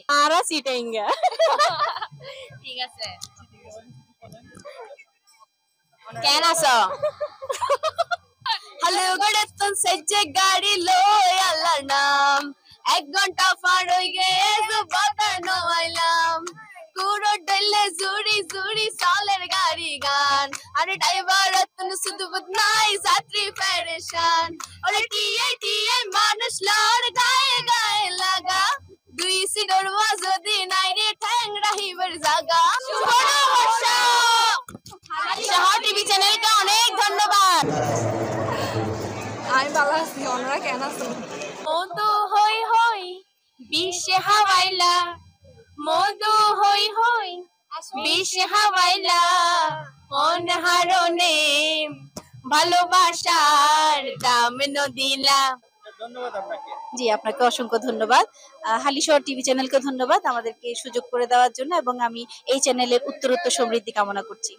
আরা সিটাইঙ্গা। ঠিক আছে। কেন আছো? হ্যালো গড়ে তো সজ্জে গাড়ি লই আল্লাহর নাম 1 ঘন্টা পার হই গেছে বাতানো আইলাম কুড়ো ডলে জুড়ি জুড়ি সালের গাড়ি গান আরে ড্রাইভার তুন শুধু বদনাই যাত্রী পেরেশান আরে টিয়ে টিয়ে মানুষ লড় গায়ে গায়ে লাগা দুই সিডর যদি নাই রে ঠ্যাং রাহিবার জায়গা শুভ নববর্ষ শহর টিভি চ্যানেলকে অনেক ধন্যবাদ। আমি ভালো আছি, ওনারা কেন আছো? মধু হই হই বিশ্বে হাওয়াইলা মধু হই হই বিশ্বে হাওয়াইলা অনহারণে ভালোবাসার দাম নদিলা। ধন্যবাদ আপনাকে। জি আপনাকে অসংখ্য ধন্যবাদ। হালিশহর টিভি চ্যানেলকে ধন্যবাদ আমাদেরকে সুযোগ করে দেওয়ার জন্য এবং আমি এই চ্যানেলের উত্তরোত্তর সমৃদ্ধি কামনা করছি।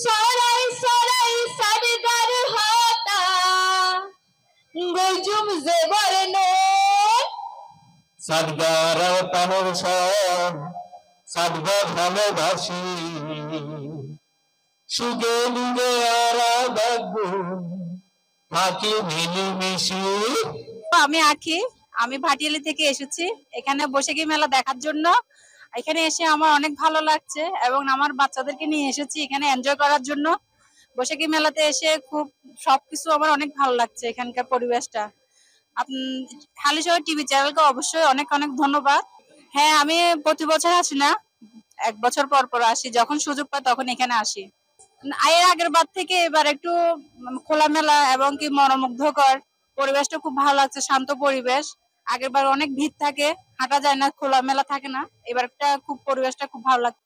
সরাই সরাই সরদার হতা গজুম জেবর নো সদগার তানোর সন সদগা ভালোবাসি সুগে লুগে আরা বাগুন থাকি মিলিমিশি। আমি আঁকি আমি ভাটিয়ালি থেকে এসেছি এখানে বৈশাখী মেলা দেখার জন্য। এখানে এসে আমার অনেক ভালো লাগছে এবং আমার বাচ্চাদেরকে নিয়ে এসেছি এখানে এনজয় করার জন্য। বৈশাখী মেলাতে এসে খুব সবকিছু আমার অনেক ভালো লাগছে এখানকার পরিবেশটা। হালিশহর টিভি চ্যানেলকে অবশ্যই অনেক অনেক ধন্যবাদ। হ্যাঁ আমি প্রতি বছর আসি না 1 বছর পর পর আসি যখন সুযোগ পাই তখন এখানে আসি। এর আগের বার থেকে এবার একটু খোলামেলা এবং কি মনোমুগ্ধকর পরিবেশটা খুব ভালো লাগছে শান্ত পরিবেশ। আগের বার অনেক ভিড় থাকে হাঁটা যায় না খোলামেলা থাকে না এবারটা খুব পরিবেশটা খুব ভালো লাগছে।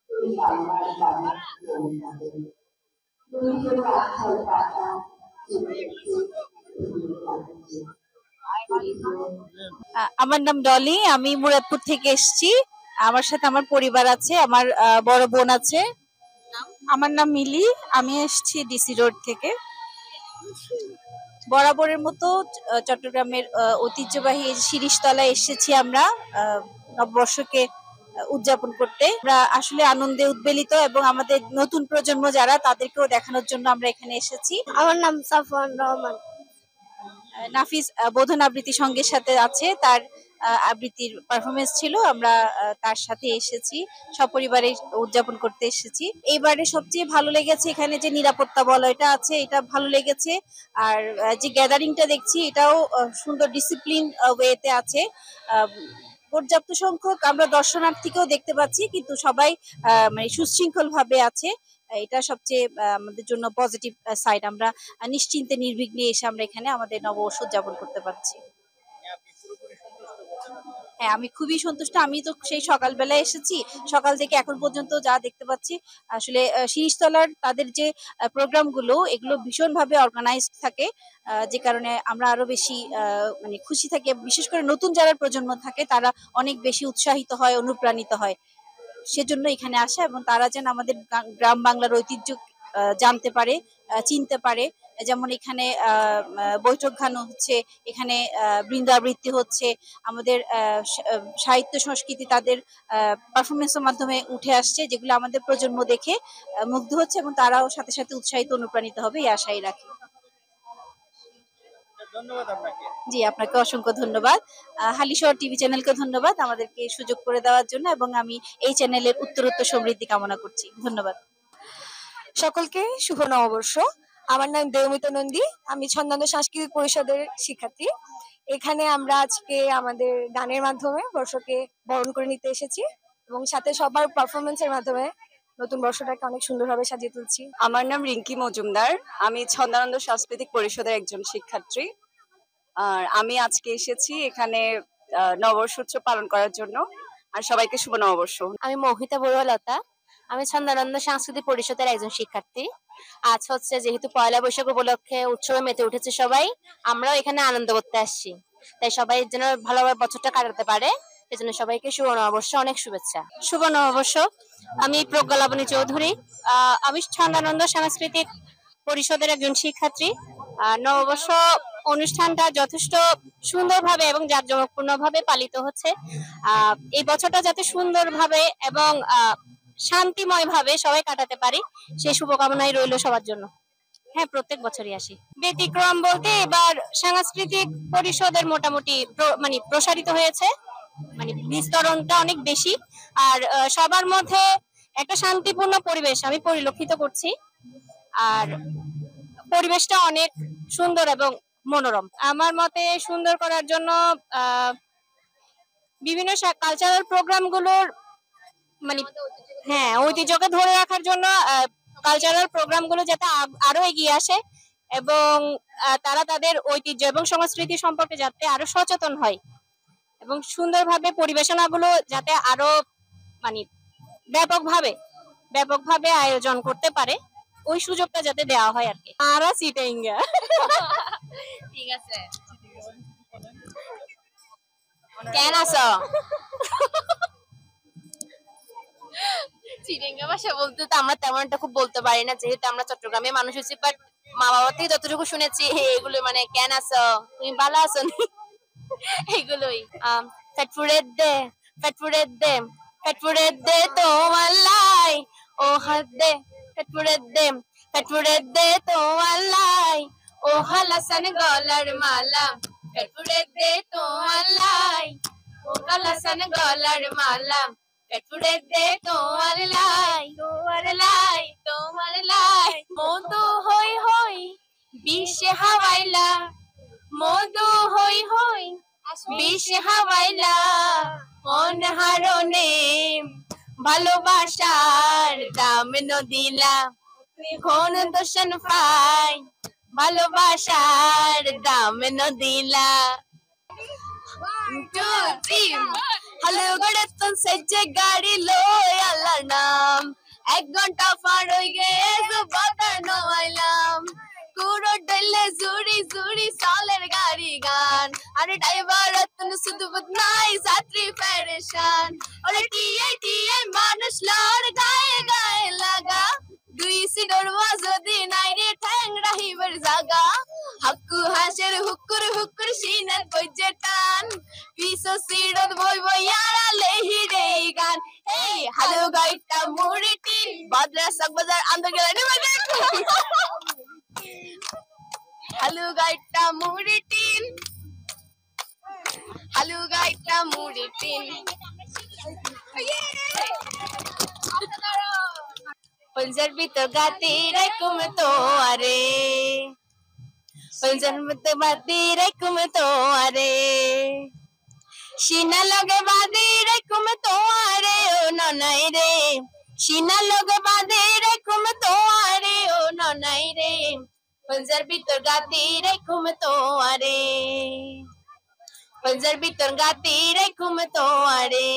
আমার নাম ডলি আমি মুরাদপুর থেকে এসেছি। আমার সাথে আমার পরিবার আছে আমার বড় বোন আছে। আমার নাম মিলি আমি এসেছি ডিসি রোড থেকে। বরাবরের মতো চট্টগ্রামের ঐতিহ্যবাহী শিরিষতলায় এসেছি আমরা নববর্ষকে উদযাপন করতে। আমরা আসলে আনন্দে উদ্বেলিত এবং আমাদের নতুন প্রজন্ম যারা তাদেরকেও দেখানোর জন্য আমরা এখানে এসেছি। আমার নাম সাফওয়ান রহমান। নাফিস বোধন আবৃত্তি সঙ্গের সাথে আছে তার আবৃত্তির পারফরমেন্স ছিল আমরা তার সাথে এসেছি সপরিবারে উদযাপন করতে এসেছি। এইবারে সবচেয়ে ভালো লেগেছে এখানে যে নিরাপত্তা বলয়টা আছে এটা ভালো লেগেছে। আর যে গ্যাদারিংটা দেখছি এটাও সুন্দর ডিসিপ্লিন ওয়েতে আছে। পর্যাপ্ত সংখ্যক আমরা দর্শনার্থীকেও দেখতে পাচ্ছি কিন্তু সবাই মানে সুশৃঙ্খল ভাবে আছে। এটা সবচেয়ে আমাদের জন্য পজিটিভ সাইড। আমরা নিশ্চিন্তে নির্বিঘ্নে এসে আমরা এখানে আমাদের নববর্ষ উদযাপন করতে পারছি। হ্যাঁ আমি খুবই সন্তুষ্ট। আমি তো সেই সকালবেলা এসেছি সকাল থেকে এখন পর্যন্ত যা দেখতে পাচ্ছি আসলে শিরিষতলার তাদের যে প্রোগ্রাম গুলো এগুলো ভীষণ ভাবে অর্গানাইজড থাকে যে কারণে আমরা আরো বেশি মানে খুশি থাকি। বিশেষ করে নতুন যারা প্রজন্ম থাকে তারা অনেক বেশি উৎসাহিত হয় অনুপ্রাণিত হয় সেজন্য এখানে আসা এবং তারা যেন আমাদের গ্রাম বাংলার ঐতিহ্য জানতে পারে চিনতে পারে। যেমন এখানে বৈঠক গান হচ্ছে এখানে বৃন্দাবৃত্তি হচ্ছে আমাদের সাহিত্য সংস্কৃতি তাদের পারফরমেন্সের মাধ্যমে উঠে আসছে যেগুলো আমাদের প্রজন্ম দেখে মুগ্ধ হচ্ছে এবং তারাও সাথে সাথে উৎসাহিত অনুপ্রাণিত হবে এই আশাই রাখি। ধন্যবাদ আপনাকে। জি আপনাকে অসংখ্য ধন্যবাদ। হালিশহর টিভি চ্যানেলকে ধন্যবাদ আমাদেরকে সুযোগ করে দেওয়ার জন্য এবং আমি এই চ্যানেলের উত্তরোত্তর সমৃদ্ধি কামনা করছি। ধন্যবাদ। সকলকে শুভ নববর্ষ। আমার নাম দেওমিতা নন্দী, আমি ছন্দান্য সাংস্কৃতিক পরিষদের শিক্ষার্থী। এখানে আমরা আজকে আমাদের গানের মাধ্যমে বর্ষকে বরণ করে নিতে এসেছি এবং সাথে সবার পারফরমেন্সের মাধ্যমে নতুন বর্ষটাকে অনেক সুন্দরভাবে সাজিয়ে তুলছি। আমার নাম রিঙ্কি মজুমদার, আমি ছন্দানন্দ সাংস্কৃতিক পরিষদের একজন শিক্ষার্থী। আর আমি আজকে এসেছি এখানে নববর্ষ উৎসব পালন করার জন্য। আর সবাইকে শুভ নববর্ষ। আমি মৌহিতা বড়ুয়ালতা, আমি ছন্দানন্দ সাংস্কৃতিক পরিষদের একজন শিক্ষার্থী। আজ হচ্ছে যেহেতু পয়লা বৈশাখ উপলক্ষে উৎসবে মেতে উঠেছে সবাই, আমরাও এখানে আনন্দ করতে আসছি। তাই সবাই যেন ভালোভাবে বছরটা কাটাতে পারে এজন্য সবাইকে শুভ নববর্ষ অনেক শুভেচ্ছা। শুভ নববর্ষ। আমি প্রজ্ঞা লাবণী চৌধুরী, আমি ছন্দানন্দ সাংস্কৃতিক পরিষদের একজন শিক্ষার্থী। নববর্ষ অনুষ্ঠানটা যথেষ্ট সুন্দরভাবে এবং জাঁকজমকপূর্ণভাবে পালিত হচ্ছে। এই বছরটা যাতে সুন্দরভাবে এবং শান্তিময় ভাবে সবাই কাটাতে পারি সেই শুভকামনাই রইল সবার জন্য। হ্যাঁ, প্রত্যেক বছরই আসি। ব্যতিক্রম বলতে এবার সাংস্কৃতিক পরিষদের মোটামুটি মানে প্রসারিত হয়েছে, মানে বিস্তরণটা অনেক বেশি। আর সবার মধ্যে একটা শান্তিপূর্ণ পরিবেশ আমি পরিলক্ষিত করছি। আর পরিবেশটা অনেক সুন্দর এবং মনোরম। আমার মতে সুন্দর করার জন্য বিভিন্ন কালচারাল প্রোগ্রাম গুলোর মানে হ্যাঁ ঐতিহ্যকে ধরে রাখার জন্য কালচারাল প্রোগ্রাম গুলো যাতে আরো এগিয়ে আসে এবং তারা তাদের ঐতিহ্য এবং সংস্কৃতি সম্পর্কে যাতে আরো সচেতন হয় এবং সুন্দরভাবে পরিবেশনাগুলো যাতে আরো মানে ব্যাপকভাবে আয়োজন করতে পারে, ওই সুযোগটা যাতে দেওয়া হয় আর কি। আর চিটাইঙ্গা ঠিক আছে। কেন আছো? চিটাঙ্গা ভাষা বলতে তো আমরা তেমন একটা খুব বলতে পারি না, যেহেতু আমরা চট্টগ্রামে মানুষ হচ্ছি। বাট মা বাবা থেকে যতটুকু শুনেছি এগুলো মানে কেন আছো, তুমি ভালো আছো এগুলোই। ফেটফুড়ের দে ফেটফুড়ের দে ফেটফুড়ের দে তোমার লাই ও হাত দে ফেটফুড়ের দে তোমার লাই ও হালাসান গলার মালা ফেটফুড়ের দে তোমার লাই ও হালাসান গলার মালা ফেটফুড়ের দে তোমার লাই মধু হই হই বিশ্বে হাওয়াইলা মধু হই হই বিশ্বে হাওয়াইলা অনহারণে ভালোবাসার দাম নদিলা কোন দর্শন পাই ভালোবাসার দাম নদিলা। হ্যালো গড়েতন সেজে গাড়ি লই আল্লাহর নাম 1 ঘন্টা পার হই গেছে বাতার নইলাম কুড়ো ডলে জুড়ি জুড়ি সালের গাড়ি গান আরে ড্রাইভার তুন শুধু বদনাই যাত্রী পেরেশান ওরে টিআই মানুষ লড় গায়ে গায়ে লাগা দুই সিডর যদি নাই রে ঠ্যাং রাহিবার জাগা হাক্কু হাসের হুকুর হুকুর সিনার বইজে টান পিছো সিডত বই বই আড়ালে হিরে গান এই হ্যালো গাইটা মুড়িটি বাদরা সকবাজার আন্দর গেলে হ্যালো গাইটা মুড়িটিন হ্যালো গাইটা মুড়িটিন पंजर भीतर गाती रे कुम तो अरे पंजर भीतर गाती रे कुम तो अरे शीना लगे बादी रे कुम तो अरे ओ ननाई रे शीना लगे बादी रे कुम तो अरे ओ ननाई रे पंजर भीतर गाती रे कुम तो अरे पंजर भीतर गाती रे कुम तो अरे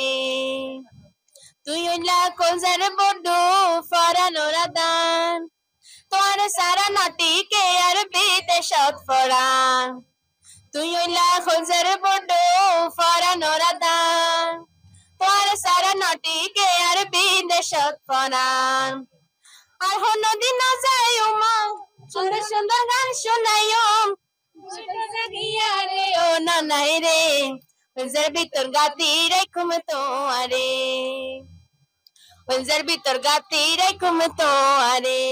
তুই হইলা কোজার বড় ফরানোর দান তোর সারা নাটিকে আর বিদেশত ফরান তুই হইলা কোজার বড় ফরানোর দান তোর সারা নাটিকে আর বিদেশত ফরান আর হনদিন না যাইও মা সুন্দর সুন্দর গান শোনাইও ও না নাই রে पंजर भीतर गाती रे कुम तो अरे पंजर भीतर गाती रे कुम तो अरे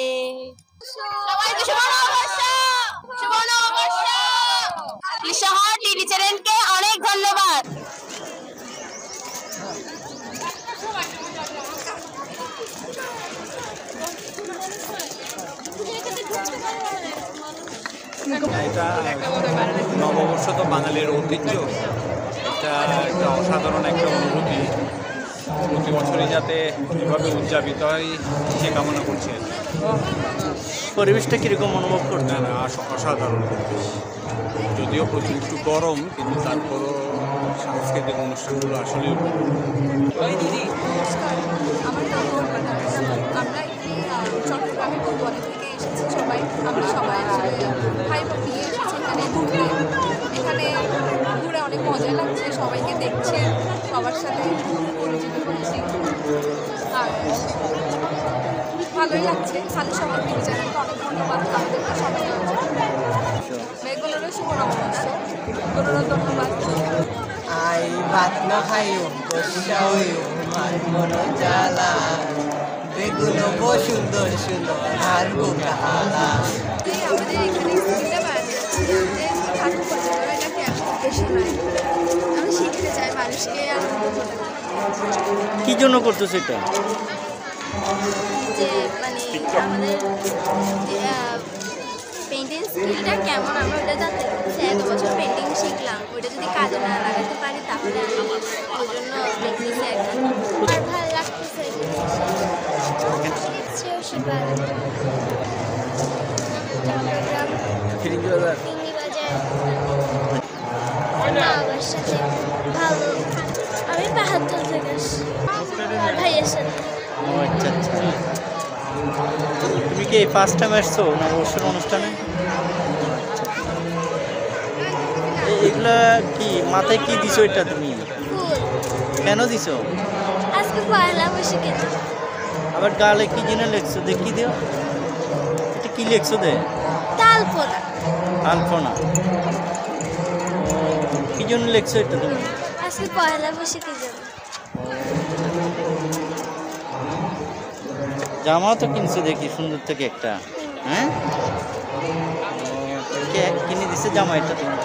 সবাইকে শুভ নববর্ষ শুভ নববর্ষ লিশহর টিভি চ্যানেলকে অনেক ধন্যবাদ। এটা নববর্ষ তো বাঙালির ঐতিহ্য, এটা একটা অসাধারণ একটা অনুভূতি। প্রতি বছরই যাতে এভাবে উদযাপিত হয় সে কামনা করছি। পরিবেশটা কিরকম অনুভব করতে? না অসাধারণ পরিবেশ, যদিও প্রচুর একটু গরম, কিন্তু তারপরও সাংস্কৃতিক অনুষ্ঠানগুলো আসলে আমার নাম আমরা চট্টগ্রামে বন্ধুবান্ধব থেকে এসেছি সবাই। আমরা সবাই ভাই বোন নিয়ে এসেছি এখানে ঘুরতে। এখানে ঘুরে অনেক মজা লাগছে, সবাইকে দেখছে, সবার সাথে পরিচিত করছি, আর ভালোই লাগছে। খালি সবার টিভি চ্যানেলকে অনেক ধন্যবাদ আমাদেরকে সবাই। দিছো? মেয়েগুলোরও শুভ নববর্ষ, ওগুলোরও ধন্যবাদ। আই ভাত না খাইও বসাও মার মনো জ্বালা বেগুলো বো সুন্দর সুন্দর আর গোকালা। এই আমাদের এখানে স্কিলটা বাড়াতে যাচ্ছি, আমাদের ঠাকুর পছন্দ এটা কেমন বেশি হয়, আমি শিখতে চাই মানুষকে আনন্দ করতে। কি জন্য করতেছো এটা? যে মানে আমাদের পেন্টিং স্কিলটা কেমন আমরা ওটা জানতে চাচ্ছি। এত বছর পেন্টিং শিখলাম, ওটা যদি কাজে না লাগাতে পারি তাহলে আমি ওই জন্য দেখতেছি আর কি। আর ভালো লাগতেছে বাবার সাথে ভালো। আমি বাহাত্তর থেকে ভাইয়ের সাথে। ও আচ্ছা আচ্ছা। তুমি কি এই ফার্স্ট টাইম আসছো নববর্ষের অনুষ্ঠানে? এগুলা কি মাথায় কি দিছো এটা তুমি? ফুল কেন দিছো? আজকে পয়লা বৈশাখে তো। আবার গালে কি জিনিস লেখছো দেখি দিও। এটা কি লেখছো দে? তালপোনা। আলপনা। কি জন্য লেখছো এটা তুমি? আজকে পয়লা বৈশাখের জন্য। জামাও তো কিনছো দেখি সুন্দর থেকে একটা, হ্যাঁ? কে কিনে দিছে জামা এটা তুমি?